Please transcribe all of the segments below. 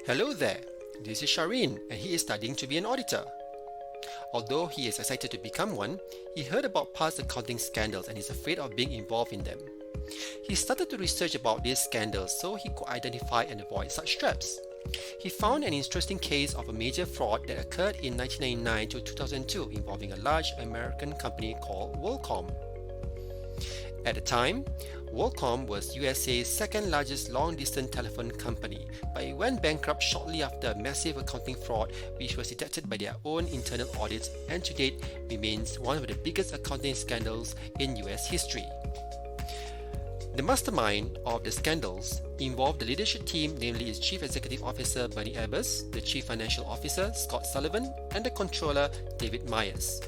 Hello there, this is Shireen and he is studying to be an auditor. Although he is excited to become one, he heard about past accounting scandals and is afraid of being involved in them. He started to research about these scandals so he could identify and avoid such traps. He found an interesting case of a major fraud that occurred in 1999 to 2002 involving a large American company called Worldcom. At the time, Worldcom was USA's second largest long-distance telephone company, but it went bankrupt shortly after a massive accounting fraud which was detected by their own internal audits and to date remains one of the biggest accounting scandals in US history. The mastermind of the scandals involved the leadership team, namely its Chief Executive Officer Bernie Ebbers, the Chief Financial Officer Scott Sullivan, and the Controller David Myers.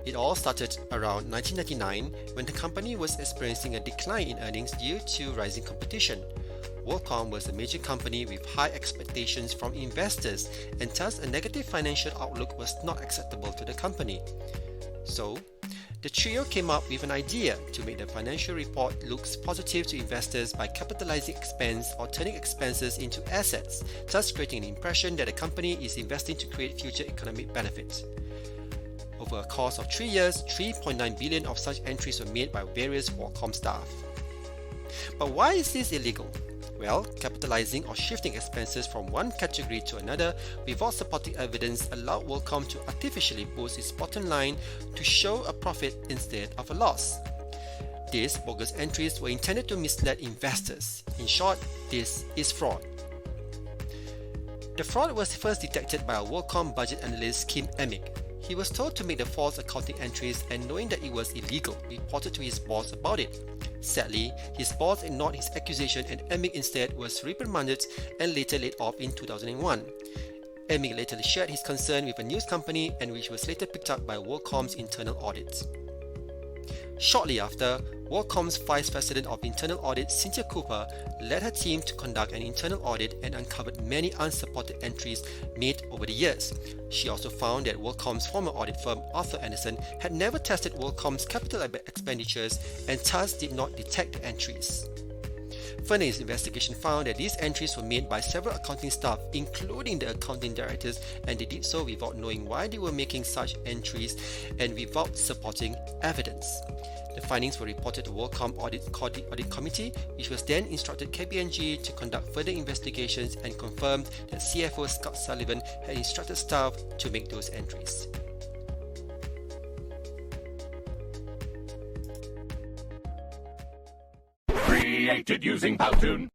It all started around 1999 when the company was experiencing a decline in earnings due to rising competition. Worldcom was a major company with high expectations from investors and thus a negative financial outlook was not acceptable to the company. So, the trio came up with an idea to make the financial report look positive to investors by capitalizing expense or turning expenses into assets, thus creating an impression that the company is investing to create future economic benefits. Over a course of 3 years, 3.9 billion of such entries were made by various Worldcom staff. But why is this illegal? Well, capitalizing or shifting expenses from one category to another without supporting evidence allowed Worldcom to artificially boost its bottom line to show a profit instead of a loss. These bogus entries were intended to mislead investors. In short, this is fraud. The fraud was first detected by a Worldcom budget analyst, Kim Emick. He was told to make the false accounting entries and knowing that it was illegal, reported to his boss about it. Sadly, his boss ignored his accusation and Emick instead was reprimanded and later laid off in 2001. Emick later shared his concern with a news company and which was later picked up by Worldcom's internal audit. Shortly after, Worldcom's Vice President of Internal Audit, Cynthia Cooper, led her team to conduct an internal audit and uncovered many unsupported entries made over the years. She also found that Worldcom's former audit firm, Arthur Andersen, had never tested Worldcom's capital expenditures and thus did not detect the entries. Further investigation found that these entries were made by several accounting staff, including the accounting directors, and they did so without knowing why they were making such entries and without supporting evidence. The findings were reported to Worldcom Audit Committee, which was then instructed KPMG to conduct further investigations and confirmed that CFO Scott Sullivan had instructed staff to make those entries. Created using Powtoon.